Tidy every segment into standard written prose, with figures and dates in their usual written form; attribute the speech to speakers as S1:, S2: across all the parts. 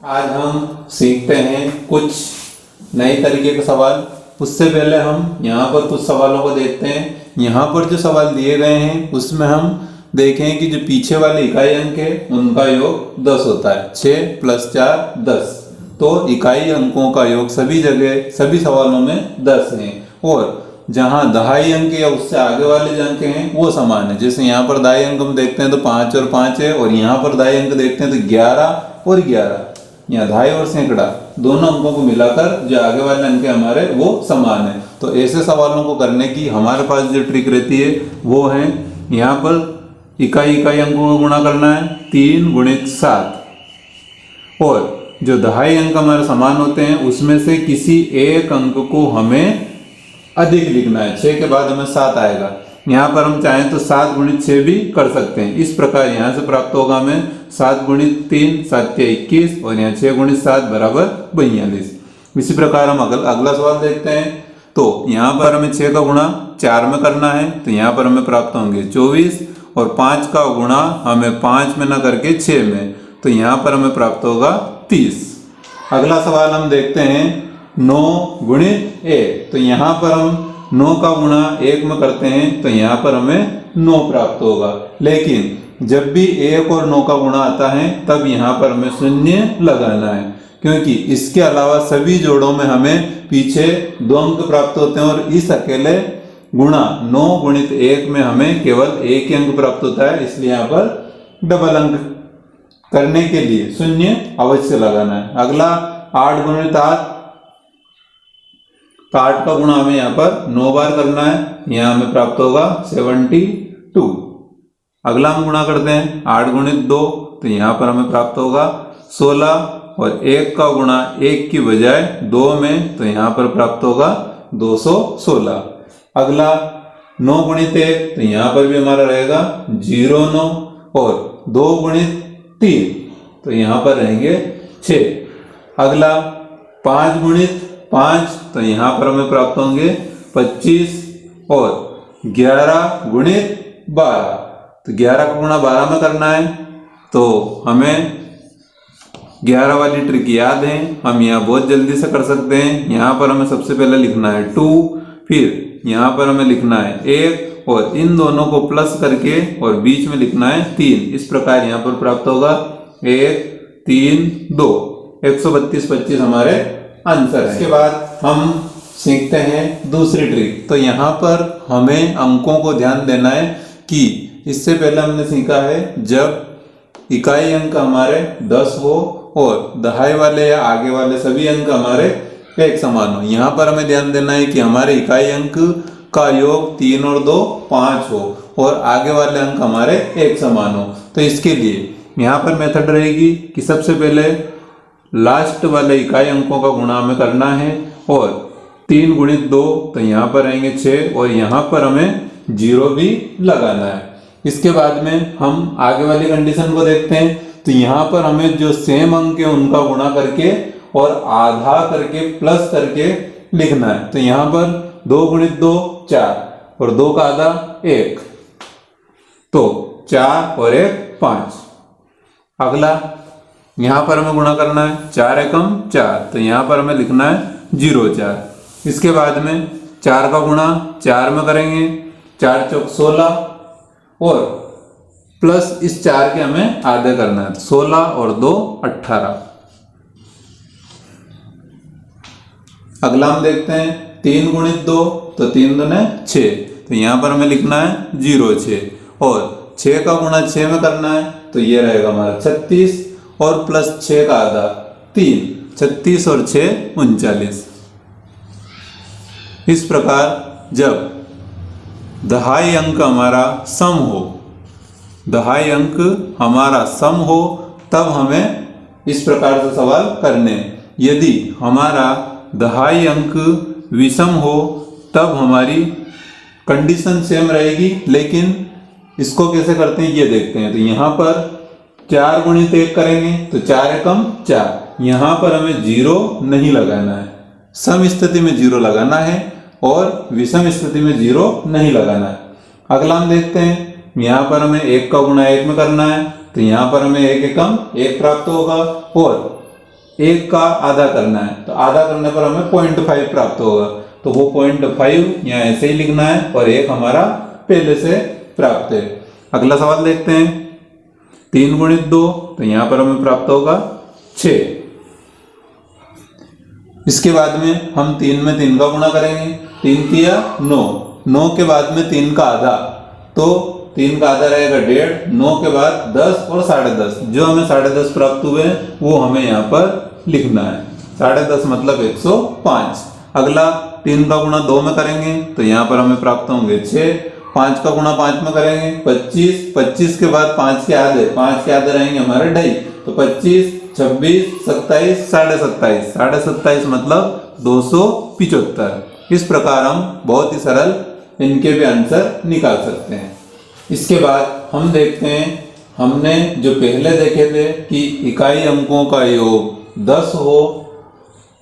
S1: आज हम सीखते हैं कुछ नए तरीके के सवाल। उससे पहले हम यहाँ पर कुछ सवालों को देखते हैं। यहाँ पर जो सवाल दिए गए हैं उसमें हम देखें कि जो पीछे वाले इकाई अंक है उनका योग 10 होता है। 6 + 4 10। तो इकाई अंकों का योग सभी जगह सभी सवालों में 10 है और जहाँ दहाई अंक या उससे आगे वाले जो अंक हैं वो समान है। जैसे यहाँ पर दाई अंक हम देखते हैं तो 5 और 5 है और यहाँ पर दाई अंक देखते हैं तो 11 और 11। यहाँ दहाई और सैकड़ा दोनों अंकों को मिलाकर जो आगे वाले अंक हमारे वो समान है। तो ऐसे सवालों को करने की हमारे पास जो ट्रिक रहती है वो है यहाँ पर इकाई अंकों को गुणा करना है 3 × 7 और जो दहाई अंक हमारे समान होते हैं उसमें से किसी एक अंक को हमें अधिक लिखना है। 6 के बाद हमें 7 आएगा। यहाँ पर हम चाहें तो 7 × 6 भी कर सकते हैं। इस प्रकार यहाँ से प्राप्त होगा हमें 7 × 3 7 के 21 और यहाँ 6 × 7 = 42। इसी प्रकार हम अगला सवाल देखते हैं। तो यहाँ पर हमें 6 का गुणा 4 में करना है तो यहाँ पर हमें प्राप्त होंगे 24 और 5 का गुणा हमें 5 में न करके 6 में तो यहाँ पर हमें प्राप्त होगा 30। अगला सवाल हम देखते हैं 9 × 1। तो यहाँ पर हम 9 का गुणा 1 में करते हैं तो यहाँ पर हमें 9 प्राप्त होगा। लेकिन जब भी 1 और 9 का गुणा आता है तब यहाँ पर हमें 0 लगाना है क्योंकि इसके अलावा सभी जोड़ों में हमें पीछे 2 अंक प्राप्त होते हैं और इस अकेले गुणा 9 × 1 में हमें केवल 1 ही अंक प्राप्त होता है। इसलिए यहाँ पर डबल अंक करने के लिए 0 अवश्य लगाना है। अगला 8 × 7। तो 8 का गुणा हमें यहाँ पर 9 बार करना है। यहाँ हमें प्राप्त होगा 72। अगला हम गुणा करते हैं 8 × 2। तो यहाँ पर हमें प्राप्त होगा 16 और 1 का गुणा 1 की बजाय 2 में तो यहाँ पर प्राप्त होगा 216। अगला 9 × 1। तो यहाँ पर भी हमारा रहेगा 09 और 2 × 3 तो यहाँ पर रहेंगे 6। अगला 5 × 5। तो यहाँ पर हमें प्राप्त होंगे 25 और 11 × 12। तो 11 का गुणा 12 में करना है तो हमें 11 वाली ट्रिक याद है। हम यहाँ बहुत जल्दी से कर सकते हैं। यहाँ पर हमें सबसे पहले लिखना है 2, फिर यहाँ पर हमें लिखना है 1 और इन दोनों को प्लस करके और बीच में लिखना है 3। इस प्रकार यहाँ पर प्राप्त होगा 1 3 2 132 25 हमारे आंसर है। इसके बाद हम सीखते हैं दूसरी ट्रिक। तो यहाँ पर हमें अंकों को ध्यान देना है कि इससे पहले हमने सीखा है जब इकाई अंक हमारे 10 हो और दहाई वाले या आगे वाले सभी अंक हमारे एक समान हो। यहाँ पर हमें ध्यान देना है कि हमारे इकाई अंक का योग 3 और 2 5 हो और आगे वाले अंक हमारे एक समान हो। तो इसके लिए यहाँ पर मेथड रहेगी कि सबसे पहले लास्ट वाले इकाई अंकों का गुणा हमें करना है और 3 × 2 तो यहाँ पर रहेंगे 6 और यहाँ पर हमें 0 भी लगाना है। इसके बाद में हम आगे वाली कंडीशन को देखते हैं। तो यहाँ पर हमें जो सेम अंक है उनका गुणा करके और आधा करके प्लस करके लिखना है। तो यहाँ पर 2 × 2 4 और 2 का आधा 1 तो 4 और 1 5। अगला यहाँ पर हमें गुणा करना है 4 एकम 4 तो यहाँ पर हमें लिखना है 0 4। इसके बाद में 4 का गुणा 4 में करेंगे 4 चौक 16 और प्लस इस 4 के हमें आधे करना है 16 और 2 18। अगला हम देखते हैं 3 × 2 तो 3 दूने 6 तो यहाँ पर हमें लिखना है 0 6 और 6 का गुणा 6 में करना है तो ये रहेगा हमारा 36 और प्लस 6 का आधा 3 36 और 6 39। इस प्रकार जब दहाई अंक हमारा सम हो तब हमें इस प्रकार से सवाल करने। यदि हमारा दहाई अंक विषम हो तब हमारी कंडीशन सेम रहेगी। लेकिन इसको कैसे करते हैं ये देखते हैं। तो यहाँ पर 4 × 1 करेंगे तो 4 एकम 4। यहाँ पर हमें 0 नहीं लगाना है। सम स्थिति में 0 लगाना है और विषम स्थिति में 0 नहीं लगाना है। अगला हम देखते हैं यहाँ पर हमें 1 का गुणा 1 में करना है तो यहाँ पर हमें 1 एकम 1 प्राप्त होगा और 1 का आधा करना है, तो आधा करने पर हमें 0.5 प्राप्त होगा, तो वो 0.5 यहाँ ऐसे ही लिखना है और 1 हमारा पहले से प्राप्त है। अगला सवाल देखते हैं, 3 गुणित 2, तो यहाँ पर हमें प्राप्त होगा 6। इसके बाद में हम 3 में 3 का गुणा करेंगे, 3 तिया 9, 9 के बाद में 3 का आधा, तो 3 का आधा रहेगा 1.5, 9 के बाद 10 और 10.5, जो हमें 10.5 प्राप्त हुए वो हमें यहाँ पर लिखना है। 10.5 मतलब 105। अगला 3 का गुणा 2 में करेंगे, तो यहाँ पर हमें प्राप्त होंगे 6। 5 का गुणा 5 में करेंगे 25, 25 के बाद 5 के आधे रहेंगे हमारे 2.5, तो 25, 26, 27, 27.5, 27.5 मतलब 275। इस प्रकार हम बहुत ही सरल इनके भी आंसर निकाल सकते हैं। इसके बाद हम देखते हैं, हमने जो पहले देखे थे कि इकाई अंकों का योग 10 हो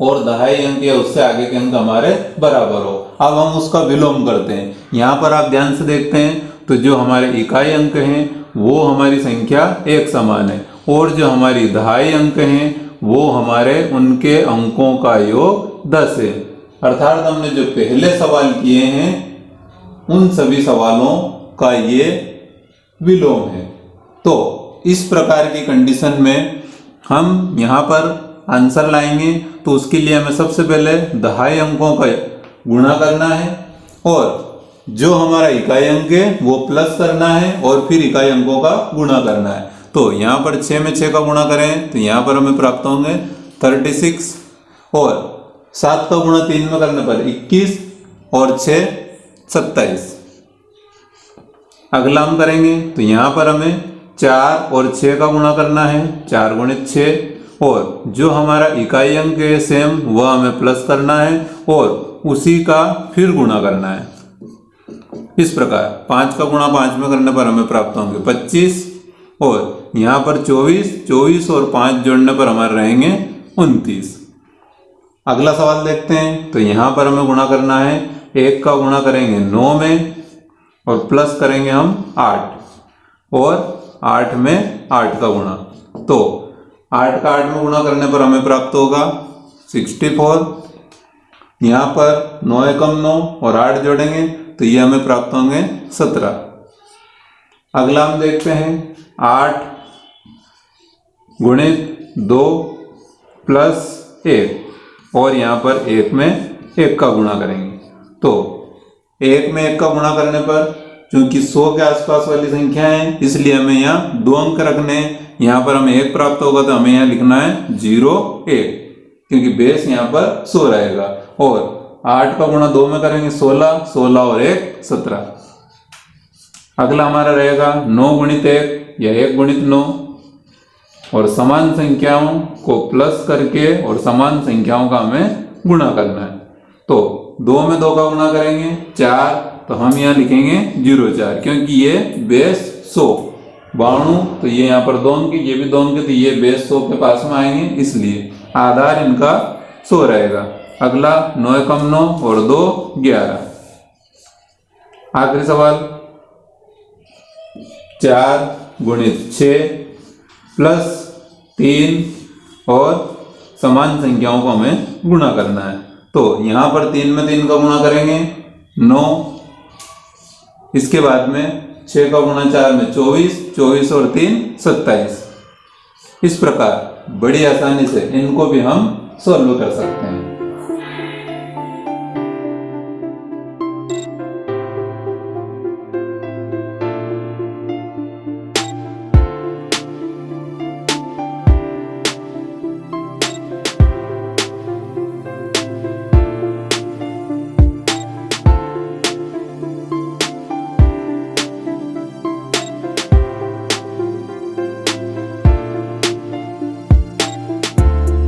S1: और दहाई अंक या उससे आगे के अंक हमारे बराबर हो। अब हम उसका विलोम करते हैं। यहाँ पर आप ध्यान से देखते हैं तो जो हमारे इकाई अंक हैं वो हमारी संख्या एक समान है, और जो हमारी दहाई अंक हैं वो हमारे उनके अंकों का योग 10 है। अर्थात हमने जो पहले सवाल किए हैं उन सभी सवालों का ये विलोम है। तो इस प्रकार की कंडीशन में हम यहाँ पर आंसर लाएंगे, तो उसके लिए हमें सबसे पहले दहाई अंकों का गुणा करना है और जो हमारा इकाई अंक है वो प्लस करना है और फिर इकाई अंकों का गुणा करना है। तो यहाँ पर 6 में 6 का गुणा करें तो यहाँ पर हमें प्राप्त होंगे 36, और 7 का गुणा 3 में करने पर 21 और 6 27। अगला हम करेंगे तो यहाँ पर हमें 4 और 6 का गुणा करना है, 4 गुणित 6, और जो हमारा इकाई अंक है सेम वह हमें प्लस करना है और उसी का फिर गुणा करना है। इस प्रकार 5 का गुणा 5 में करने पर हमें प्राप्त होंगे 25, और यहाँ पर 24 और 5 जोड़ने पर हमारे रहेंगे 29। अगला सवाल देखते हैं, तो यहाँ पर हमें गुणा करना है, 1 का गुणा करेंगे 9 में और प्लस करेंगे हम 8, और 8 में 8 का गुणा, तो 8 का 8 में गुणा करने पर हमें प्राप्त होगा 64। यहाँ पर 9 एकम 9 और 8 जोड़ेंगे तो ये हमें प्राप्त होंगे 17। अगला हम देखते हैं 8 गुणित 2 प्लस 1, और यहाँ पर 1 में 1 का गुणा करेंगे, तो 1 में 1 का गुणा करने पर क्योंकि 100 के आसपास वाली संख्या है इसलिए हमें यहाँ 2 अंक रखने हैं। यहाँ पर हमें 1 प्राप्त होगा तो हमें यहाँ लिखना है 0 1, क्योंकि बेस यहाँ पर 100 रहेगा, और 8 का गुणा 2 में करेंगे 16, 16 और 1 17। अगला हमारा रहेगा 9 गुणित 1 या 1 गुणित 9, और समान संख्याओं को प्लस करके और समान संख्याओं का हमें गुणा करना है। तो 2 में 2 का गुणा करेंगे 4, तो हम यहाँ लिखेंगे 0,4, क्योंकि ये बेस 100 92, तो ये यहाँ पर 2 अंक, ये भी 2 अंक, तो ये बेस 100 के पास में आएंगे, इसलिए आधार इनका 100 रहेगा। अगला 9 एकम 9 और 2 11। आखिरी सवाल 4 गुणित 6 प्लस 3 और समान संख्याओं को हमें गुणा करना है। तो यहाँ पर 3 में 3 का गुणा करेंगे 9, इसके बाद में 6 का गुणा 4 में 24, 24 और 3 27। इस प्रकार बड़ी आसानी से इनको भी हम सॉल्व कर सकते हैं।